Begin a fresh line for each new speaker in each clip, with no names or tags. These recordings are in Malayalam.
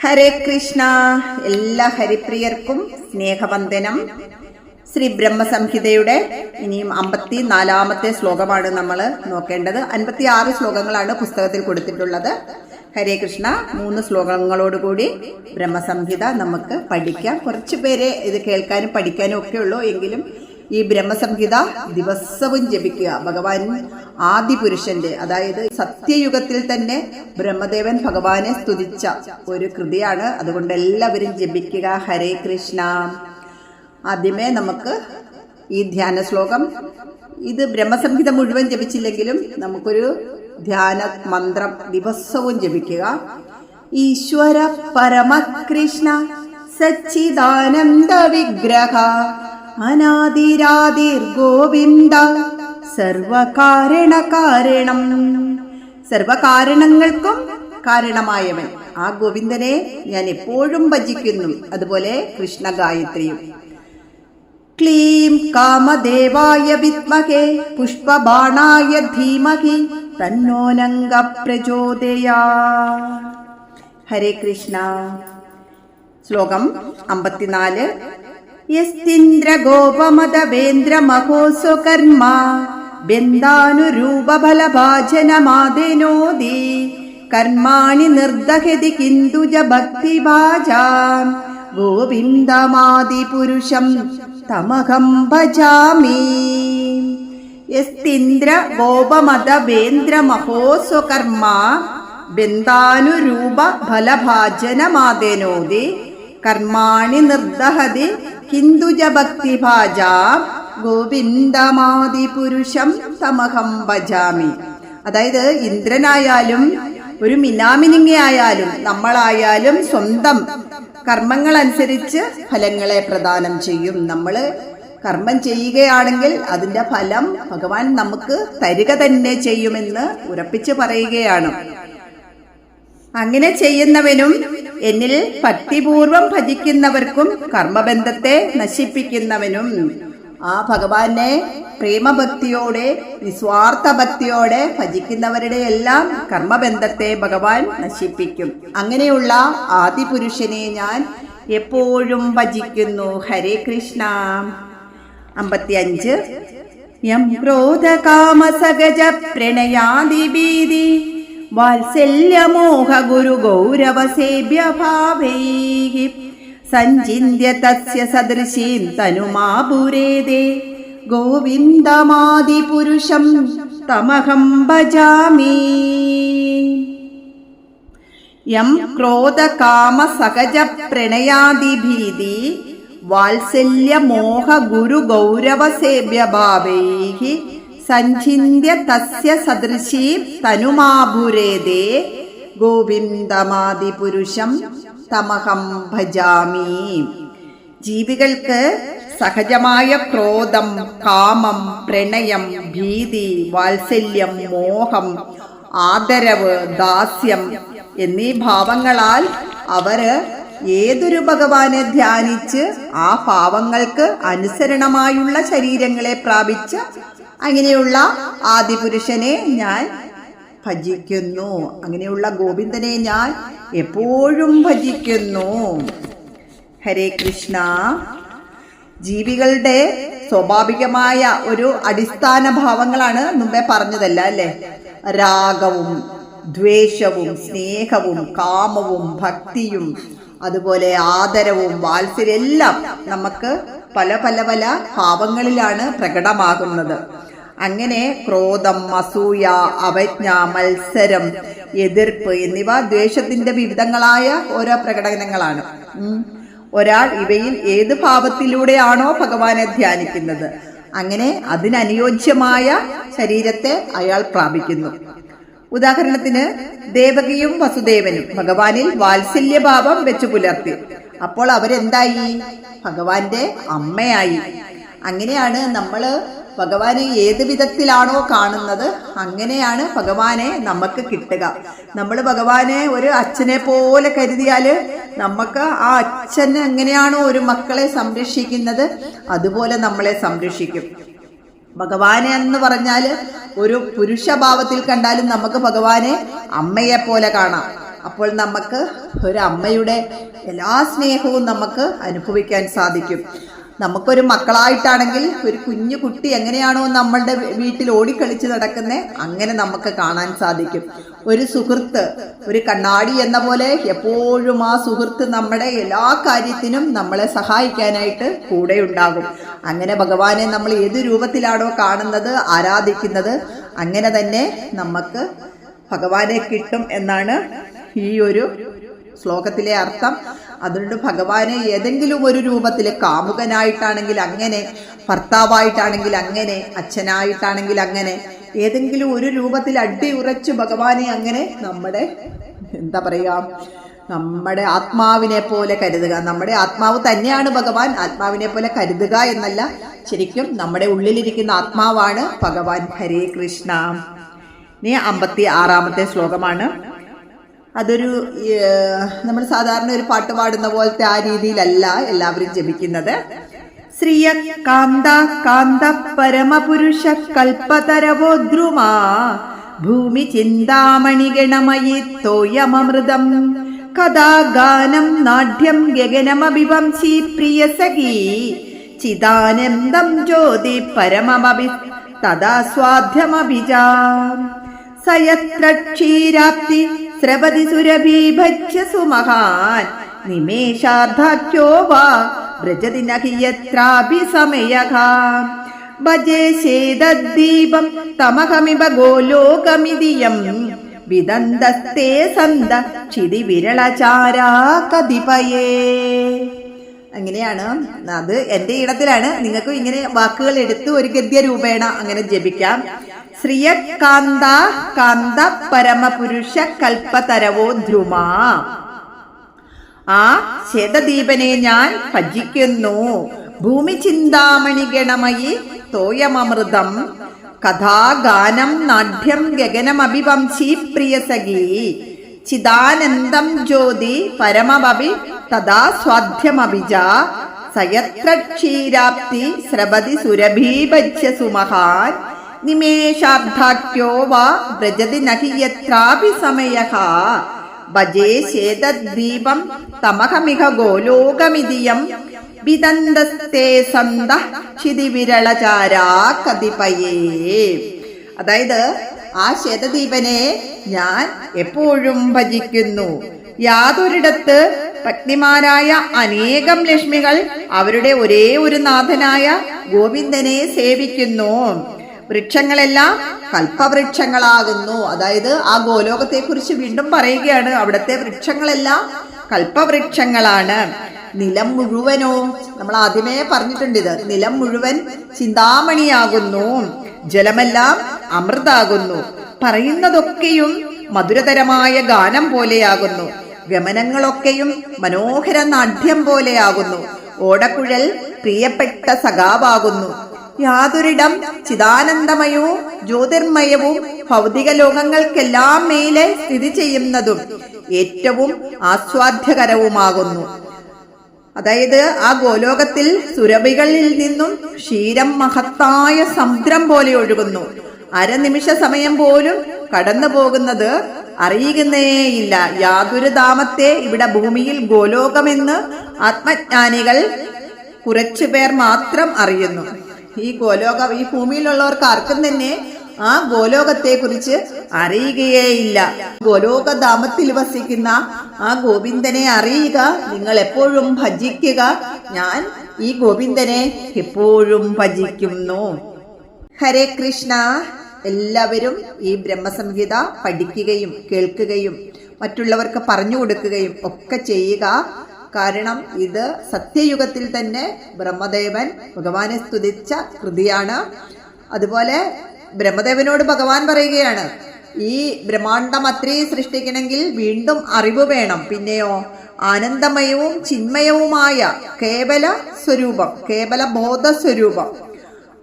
ഹരേ കൃഷ്ണ. എല്ലാ ഹരിപ്രിയർക്കും സ്നേഹവന്ദനം. ശ്രീ ബ്രഹ്മസംഹിതയുടെ ഇനിയും 54-ാമത്തെ ശ്ലോകമാണ് നമ്മൾ നോക്കേണ്ടത്. 56 ശ്ലോകങ്ങളാണ് പുസ്തകത്തിൽ കൊടുത്തിട്ടുള്ളത്. ഹരേ കൃഷ്ണ. 3 ശ്ലോകങ്ങളോടുകൂടി ബ്രഹ്മസംഹിത നമുക്ക് പഠിക്കാം. കുറച്ചു പേരെ ഇത് കേൾക്കാനും പഠിക്കാനും ഒക്കെ ഉള്ളൂ. എങ്കിലും ഈ ബ്രഹ്മസംഹിത ദിവസവും ജപിക്കുക. ഭഗവാൻ ആദിപുരുഷന്റെ, അതായത് സത്യയുഗത്തിൽ തന്നെ ബ്രഹ്മദേവൻ ഭഗവാനെ സ്തുതിച്ച ഒരു കൃതിയാണ്. അതുകൊണ്ട് എല്ലാവരും ജപിക്കുക. ഹരേ കൃഷ്ണ. ആദ്യമേ നമുക്ക് ഈ ധ്യാന ശ്ലോകം, ഇത് ബ്രഹ്മസംഹിത മുഴുവൻ ജപിച്ചില്ലെങ്കിലും നമുക്കൊരു ധ്യാന മന്ത്രം ദിവസവും ജപിക്കുക. ഈശ്വര പരമകൃഷ്ണ സച്ചിദാനന്ദ വിഗ്രഹ അനാദിരാദിർ ഗോവിന്ദ സർവകാരണ കാരണം. സർവകാരണങ്ങൾക്കും കാരണമായവൻ ആ ഗോവിന്ദനെ ഞാൻ എപ്പോഴും ഭജിക്കുന്നു. അതുപോലെ കൃഷ്ണ ഗായത്രിയും. ക്ലീം കാമദേവായ വിദ്മഹേ പുഷ്പബാണായ ധീമഹി തന്നോനംഗ പ്രചോദയാത്. ഹരേ കൃഷ്ണ. ശ്ലോകം 54. യസ്തിന്ദ്ര ഗോപമദവേന്ദ്ര മഹോസു കർമ്മ ബന്ധാനുരൂപ ഫലഭാജനമാദേനോദി കർമാണി നിർദഹതി കിന്തുജ ഭക്തിഭാജാം ഗോവിന്ദമാദിപുരുഷം തമഹം ഭജാമി. യസ്തിന്ദ്ര ഗോപമദവേന്ദ്ര മഹോസു കർമ്മ ബന്ധാനുരൂപ ഫലഭാജനമാദേനോദി കർമാണി നിർദഹതി ഹിന്ദുജ ഭക്തിഭാജാം ഗോവിന്ദമാദിപുരുഷം തമഹം ഭജാമി. അതായത് ഇന്ദ്രനായാലും ഒരു മിനാമിനിങ്ങയായാലും നമ്മളായാലും സ്വന്തം കർമ്മങ്ങൾ അനുസരിച്ച് ഫലങ്ങളെ പ്രദാനം ചെയ്യും. നമ്മൾ കർമ്മം ചെയ്യുകയാണെങ്കിൽ അതിന്റെ ഫലം ഭഗവാൻ നമുക്ക് തരിക തന്നെ ചെയ്യുമെന്ന് ഉറപ്പിച്ച് പറയുകയാണ്. അങ്ങനെ ചെയ്യുന്നവനും എന്നിൽ ഭക്തിപൂർവം ഭജിക്കുന്നവർക്കും കർമ്മബന്ധത്തെ നശിപ്പിക്കുന്നവനും ആ ഭഗവാനെ പ്രേമഭക്തിയോടെ നിസ്വാർത്ഥ ഭക്തിയോടെ ഭജിക്കുന്നവരുടെ എല്ലാം കർമ്മബന്ധത്തെ ഭഗവാൻ നശിപ്പിക്കും. അങ്ങനെയുള്ള ആദിപുരുഷനെ ഞാൻ എപ്പോഴും ഭജിക്കുന്നു. ഹരേ കൃഷ്ണ. 55. യം ക്രോധ കാമ സഗജ പ്രണയാദിഭീതി വാത്സല്യമോഹ ഗുരു ഗൗരവസേഭ്യ ഭാവൈഹി സഞ്ചിന്യ തസ്യ സദൃശീം തനുമാപുരേദേ ഗോവിന്ദമാദിപുരുഷം തമഹം ഭജാമി. യം ക്രോധ കാമ സഹജ പ്രണയാദിഭീതി വാത്സല്യമോഹ ഗുരു ഗൗരവസേഭ്യ ഭാവൈഹി സഞ്ചിന്യ തസ്യ സദൃശീം തനുമാപുരേദേ ഗോവിന്ദമാദിപുരുഷം തമഹം ഭജാമി. ജീവികൾക്ക് സഹജമായ ക്രോധം, കാമം, പ്രണയം, ഭീതി, വാത്സല്യം, മോഹം, ആദരവ്, ദാസ്യം എന്നീ ഭാവങ്ങളാൽ അവര് ഏതൊരു ഭഗവാനെ ധ്യാനിച്ച് ആ ഭാവങ്ങൾക്ക് അനുസരണമായുള്ള ശരീരങ്ങളെ പ്രാപിച്ച് അങ്ങനെയുള്ള ആദിപുരുഷനെ ഞാൻ ഭജിക്കുന്നു. അങ്ങനെയുള്ള ഗോവിന്ദനെ ഞാൻ എപ്പോഴും ഭജിക്കുന്നു. ഹരേ കൃഷ്ണ. ജീവികളുടെ സ്വാഭാവികമായ ഒരു അടിസ്ഥാന ഭാവങ്ങളാണ് മുമ്പേ പറഞ്ഞതല്ല അല്ലേ? രാഗവും ദ്വേഷവും സ്നേഹവും കാമവും ഭക്തിയും അതുപോലെ ആദരവും വാത്സല്യം എല്ലാം നമുക്ക് പല പല പല ഭാവങ്ങളിലാണ് പ്രകടമാകുന്നത്. അങ്ങനെ ക്രോധം, അസൂയ, അവജ്ഞ, മത്സരം, എതിർപ്പ് എന്നിവ ദ്വേഷത്തിന്റെ വിവിധങ്ങളായ ഓരോ പ്രകടനങ്ങളാണ്. ഒരാൾ ഇവയിൽ ഏത് ഭാവത്തിലൂടെയാണോ ഭഗവാനെ ധ്യാനിക്കുന്നത് അങ്ങനെ അതിനനുയോജ്യമായ ശരീരത്തെ അയാൾ പ്രാപിക്കുന്നു. ഉദാഹരണത്തിന് ദേവകിയും വസുദേവനും ഭഗവാനിൽ വാത്സല്യഭാവം വെച്ചു പുലർത്തി. അപ്പോൾ അവരെന്തായി? ഭഗവാന്റെ അമ്മയായി. അങ്ങനെയാണ് നമ്മള് ഭഗവാനെ ഏത് വിധത്തിലാണോ കാണുന്നത് അങ്ങനെയാണ് ഭഗവാനെ നമുക്ക് കിട്ടുക. നമ്മൾ ഭഗവാനെ ഒരു അച്ഛനെ പോലെ കരുതിയാല് നമുക്ക് ആ അച്ഛൻ എങ്ങനെയാണോ ഒരു മക്കളെ സംരക്ഷിക്കുന്നത് അതുപോലെ നമ്മളെ സംരക്ഷിക്കും. ഭഗവാനെ എന്ന് പറഞ്ഞാൽ ഒരു പുരുഷഭാവത്തിൽ കണ്ടാലും നമുക്ക് ഭഗവാനെ അമ്മയെ പോലെ കാണാം. അപ്പോൾ നമുക്ക് ഒരു അമ്മയുടെ എല്ലാ സ്നേഹവും നമുക്ക് അനുഭവിക്കാൻ സാധിക്കും. നമുക്കൊരു മക്കളായിട്ടാണെങ്കിൽ ഒരു കുഞ്ഞു കുട്ടി എങ്ങനെയാണോ നമ്മളുടെ വീട്ടിൽ ഓടിക്കളിച്ച് നടക്കുന്നത്, അങ്ങനെ നമുക്ക് കാണാൻ സാധിക്കും. ഒരു സുഹൃത്ത്, ഒരു കണ്ണാടി എന്ന പോലെ എപ്പോഴും ആ സുഹൃത്ത് നമ്മുടെ എല്ലാ കാര്യത്തിനും നമ്മളെ സഹായിക്കാനായിട്ട് കൂടെ ഉണ്ടാകും. അങ്ങനെ ഭഗവാനെ നമ്മൾ ഏത് രൂപത്തിലാണോ കാണുന്നത്, ആരാധിക്കുന്നത്, അങ്ങനെ തന്നെ നമുക്ക് ഭഗവാനെ കിട്ടും എന്നാണ് ഈ ഒരു ശ്ലോകത്തിലെ അർത്ഥം. അതുകൊണ്ട് ഭഗവാനെ ഏതെങ്കിലും ഒരു രൂപത്തിൽ, കാമുകനായിട്ടാണെങ്കിൽ അങ്ങനെ, ഭർത്താവായിട്ടാണെങ്കിൽ അങ്ങനെ, അച്ഛനായിട്ടാണെങ്കിൽ അങ്ങനെ, ഏതെങ്കിലും ഒരു രൂപത്തിൽ അടിയുറച്ചു ഭഗവാനെ അങ്ങനെ നമ്മുടെ നമ്മുടെ ആത്മാവിനെ പോലെ കരുതുക. നമ്മുടെ ആത്മാവ് തന്നെയാണ് ഭഗവാൻ. ആത്മാവിനെ പോലെ കരുതുക എന്നല്ല, ശരിക്കും നമ്മുടെ ഉള്ളിലിരിക്കുന്ന ആത്മാവാണ് ഭഗവാൻ. ഹരേ കൃഷ്ണ. ഇനി 56-ാമത്തെ ശ്ലോകമാണ്. അതൊരു നമ്മൾ സാധാരണ ഒരു പാട്ട് പാടുന്ന പോലത്തെ ആ രീതിയിലല്ല എല്ലാവരും ജപിക്കുന്നത്. ശ്രിയ കാന്ത കാന്ത പരമപുരുഷ കൽപ്പതരവോദ്രുമാ ഭൂമി ചിന്താമണി ഗണമയി തോയമമൃതം കഥാഗാനം നാട്യം ഗഗനമഭിവംശി പ്രിയ സഖീ ചിദാനന്ദം ജ്യോതി പരമമഭി തദാ സ്വാധ്യമഭിജാം സയത്ര ക്ഷീരാപ്തി സ്രവതി സുരഭീഭജ്യ സുമഹാൻ നിമേഷാർദ്ധാഖ്യോ വാ വ്രജതി നഹി യത്രാഭിസമയഃ ഭജേ ശേദദ്ദീപം തമഹമിവ ഗോലോകമിതിയം വിദന്തസ്തേ സന്ത ക്ഷിതി വിരളചാരാ കതിപയേ. അങ്ങനെയാണ് അത്. എൻ്റെ ഇടത്തിലാണ്. നിങ്ങൾക്കും ഇങ്ങനെ വാക്കുകൾ എടുത്ത് ഒരു ഗദ്യ രൂപേണ അങ്ങനെ ജപിക്കാം. ശ്രിയ കാന്ത കാന്ത പരമപുരുഷ കൽപ്പതരവോ ധ്രുമ. ആ ശേതദീപനെ ഞാൻ ഭജിക്കുന്നു. ഭൂമി ചിന്താമണി ഗണമയി തോയമമൃതം കഥാഗാനം നാട്യം ഗഗനമഭിവംശി പ്രിയസഖീ ചിദാനന്ദം ജ്യോതി പരമഭി തദാ സ്വാധ്യമഭിജ സയത്ര ക്ഷീരാപ്തി സ്രവതി സുരഭീഭജ്യ സുമഹാൻ നിമേഷാർദ്ധാഖ്യോ വാ വ്രജതി നഹി യത്രാഭിസമയഃ ഭജേ ശേതദ്ദീപം തമഹമിഹ ഗോലോകമിതിയം വിദന്തസ്തേ സന്തഃ ക്ഷിതിവിരളചാരാ കതിപയേ. അതായത് ആ ശേതദീപനെ ഞാൻ എപ്പോഴും ഭജിക്കുന്നു. യാതൊരിടത്ത് പത്നിമാരായ അനേകം ലക്ഷ്മികൾ അവരുടെ ഒരേ ഒരു നാഥനായ ഗോവിന്ദനെ സേവിക്കുന്നു. വൃക്ഷങ്ങളെല്ലാം കൽപ്പവൃക്ഷങ്ങളാകുന്നു. അതായത് ആ ഗോലോകത്തെ കുറിച്ച് വീണ്ടും പറയുകയാണ്. അവിടുത്തെ വൃക്ഷങ്ങളെല്ലാം കൽപ്പവൃക്ഷങ്ങളാണ്. നിലം മുഴുവനോ, നമ്മൾ ആദ്യമേ പറഞ്ഞിട്ടുണ്ട് ഇത്, നിലം മുഴുവൻ ചിന്താമണിയാകുന്നു, ജലമെല്ലാം അമൃതാകുന്നു, പറയുന്നതൊക്കെയും മധുരതരമായ ഗാനം പോലെയാകുന്നു, ഗമനങ്ങളൊക്കെയും മനോഹര നാട്യം പോലെയാകുന്നു, ഓടക്കുഴൽ പ്രിയപ്പെട്ട സഖാവാകുന്നു. യാതൊരിടം ചിദാനന്ദമയവും ജ്യോതിർമയവും ഭൗതിക ലോകങ്ങൾക്കെല്ലാം മേലെ സ്ഥിതി ചെയ്യുന്നതും ഏറ്റവും ആസ്വാദ്യകരവുമാകുന്നു. അതായത് ആ ഗോലോകത്തിൽ സുരഭികളിൽ നിന്നും ക്ഷീരം മഹത്തായ സമുദ്രം പോലെ ഒഴുകുന്നു. അരനിമിഷ സമയം പോലും കടന്നു പോകുന്നത് അറിയുന്നേയില്ല. യാതൊരു ധാമത്തെ ഇവിടെ ഭൂമിയിൽ ഗോലോകമെന്ന് ആത്മജ്ഞാനികൾ കുറച്ചുപേർ മാത്രം അറിയുന്നു. ഈ ഭൂമിയിലുള്ളവർക്ക് ആർക്കും തന്നെ ആ ഗോലോകത്തെ കുറിച്ച് അറിയുകയേയില്ല. ഗോലോകധാമത്തിൽ വസിക്കുന്ന ആ ഗോവിന്ദനെ അറിയുക, നിങ്ങൾ എപ്പോഴും ഭജിക്കുക. ഞാൻ ഈ ഗോവിന്ദനെ എപ്പോഴും ഭജിക്കുന്നു. ഹരേ കൃഷ്ണ. എല്ലാവരും ഈ ബ്രഹ്മസംഹിത പഠിക്കുകയും കേൾക്കുകയും മറ്റുള്ളവർക്ക് പറഞ്ഞു കൊടുക്കുകയും ഒക്കെ ചെയ്യുക. കാരണം ഇത് സത്യയുഗത്തിൽ തന്നെ ബ്രഹ്മദേവൻ ഭഗവാനെ സ്തുതിച്ച കൃതിയാണ്. അതുപോലെ ബ്രഹ്മദേവനോട് ഭഗവാൻ പറയുകയാണ്, ഈ ബ്രഹ്മാണ്ടം അത്രയും സൃഷ്ടിക്കണമെങ്കിൽ വീണ്ടും അറിവ് വേണം. പിന്നെയോ ആനന്ദമയവും ചിന്മയവുമായ കേവല സ്വരൂപം, കേവല ബോധസ്വരൂപം.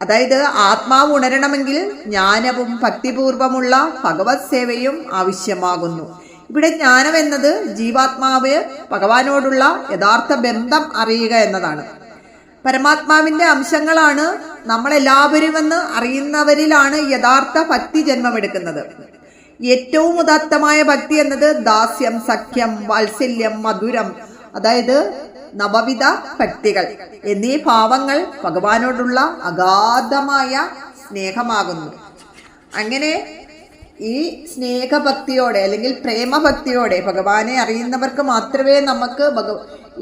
അതായത് ആത്മാവ് ഉണരണമെങ്കിൽ ജ്ഞാനവും ഭക്തിപൂർവമുള്ള ഭഗവത് സേവയും ആവശ്യമാകുന്നു. ഇവിടെ ജ്ഞാനം എന്നത് ജീവാത്മാവ് ഭഗവാനോടുള്ള യഥാർത്ഥ ബന്ധം അറിയുക എന്നതാണ്. പരമാത്മാവിന്റെ അംശങ്ങളാണ് നമ്മളെല്ലാവരുമെന്ന് അറിയുന്നവരിലാണ് യഥാർത്ഥ ഭക്തി ജന്മമെടുക്കുന്നത്. ഏറ്റവും ഉദാത്തമായ ഭക്തി എന്നത് ദാസ്യം, സഖ്യം, വാത്സല്യം, മധുരം, അതായത് നവവിധ ഭക്തികൾ എന്നീ ഭാവങ്ങൾ ഭഗവാനോടുള്ള അഗാധമായ സ്നേഹമാകുന്നു. അങ്ങനെ ഈ സ്നേഹഭക്തിയോടെ അല്ലെങ്കിൽ പ്രേമഭക്തിയോടെ ഭഗവാനെ അറിയുന്നവർക്ക് മാത്രമേ നമുക്ക്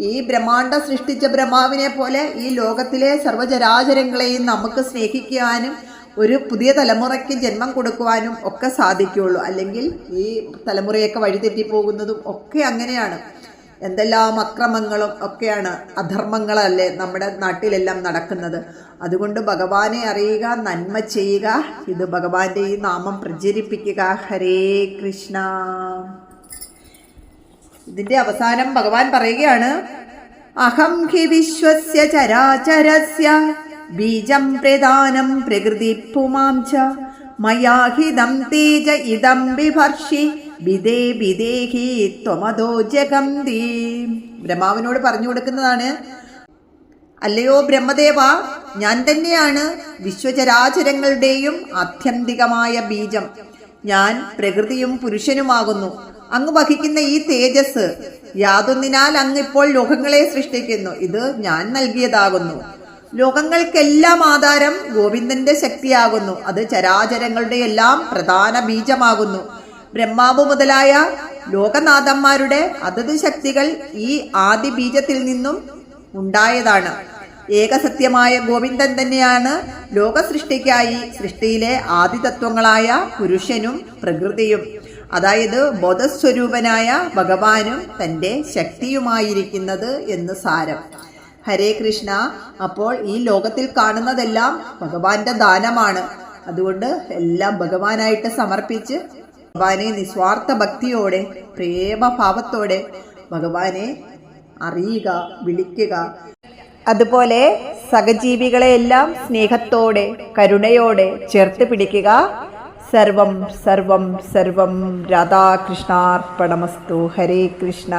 ഈ ബ്രഹ്മാണ്ഡം സൃഷ്ടിച്ച ബ്രഹ്മാവിനെ പോലെ ഈ ലോകത്തിലെ സർവ്വചരാചരങ്ങളെയും നമുക്ക് സ്നേഹിക്കുവാനും ഒരു പുതിയ തലമുറയ്ക്ക് ജന്മം കൊടുക്കുവാനും ഒക്കെ സാധിക്കുകയുള്ളൂ. അല്ലെങ്കിൽ ഈ തലമുറയൊക്കെ വഴിതെറ്റിപ്പോകുന്നതും ഒക്കെ അങ്ങനെയാണ്. എന്തെല്ലാം അക്രമങ്ങളും ഒക്കെയാണ്, അധർമ്മങ്ങളല്ലേ നമ്മുടെ നാട്ടിലെല്ലാം നടക്കുന്നത്. അതുകൊണ്ട് ഭഗവാനെ അറിയുക, നന്മ ചെയ്യുക, ഇത് ഭഗവാന്റെ ഈ നാമം പ്രചരിപ്പിക്കുക. ഹരേ കൃഷ്ണ. ഇതിന്റെ അവസാനം ഭഗവാൻ പറയുകയാണ്, അഹം ഹി വിശ്വസ്യ ചരാചരസ്യ ബീജം പ്രദാനം പ്രകൃതി പുമാം ച മയാഹിതം തേജ ഇദം വിഭർഷി ബിദേ ബിദേഹി ത്വമദോ ജഗന്തി. ബ്രഹ്മാവിനോട് പറഞ്ഞു കൊടുക്കുന്നതാണ്, അല്ലയോ ബ്രഹ്മദേവ, ഞാൻ തന്നെയാണ് വിശ്വചരാചരങ്ങളുടെയും ആത്യന്തികമായ ബീജം. ഞാൻ പ്രകൃതിയും പുരുഷനുമാകുന്നു. അങ്ങ് വഹിക്കുന്ന ഈ തേജസ് യാതൊന്നിനാൽ അങ്ങ് ഇപ്പോൾ ലോകങ്ങളെ സൃഷ്ടിക്കുന്നു. ഇത് ഞാൻ നൽകിയതാകുന്നു. ലോകങ്ങൾക്കെല്ലാം ആധാരം ഗോവിന്ദന്റെ ശക്തിയാകുന്നു. അത് ചരാചരങ്ങളുടെ എല്ലാം പ്രധാന ബീജമാകുന്നു. ബ്രഹ്മാവ് മുതലായ ലോകനാഥന്മാരുടെ അതത് ശക്തികൾ ഈ ആദി ബീജത്തിൽ നിന്നും ഉണ്ടായതാണ്. ഏകസത്യമായ ഗോവിന്ദൻ തന്നെയാണ് ലോകസൃഷ്ടിക്കായി സൃഷ്ടിയിലെ ആദിതത്വങ്ങളായ പുരുഷനും പ്രകൃതിയും, അതായത് ബോധസ്വരൂപനായ ഭഗവാനും തൻ്റെ ശക്തിയുമായിരിക്കുന്നത് എന്ന് സാരം. ഹരേ കൃഷ്ണ. അപ്പോൾ ഈ ലോകത്തിൽ കാണുന്നതെല്ലാം ഭഗവാന്റെ ദാനമാണ്. അതുകൊണ്ട് എല്ലാം ഭഗവാനായിട്ട് സമർപ്പിച്ച് ഭഗവാനെ നിസ്വാർത്ഥ ഭക്തിയോടെ പ്രേമഭാവത്തോടെ ഭഗവാനെ അറിയുക, വിളിക്കുക. അതുപോലെ സഹജീവികളെയെല്ലാം സ്നേഹത്തോടെ കരുണയോടെ ചേർത്ത് പിടിക്കുക. സർവം സർവം സർവം രാധാകൃഷ്ണാർപ്പണമസ്തു. ഹരേ കൃഷ്ണ.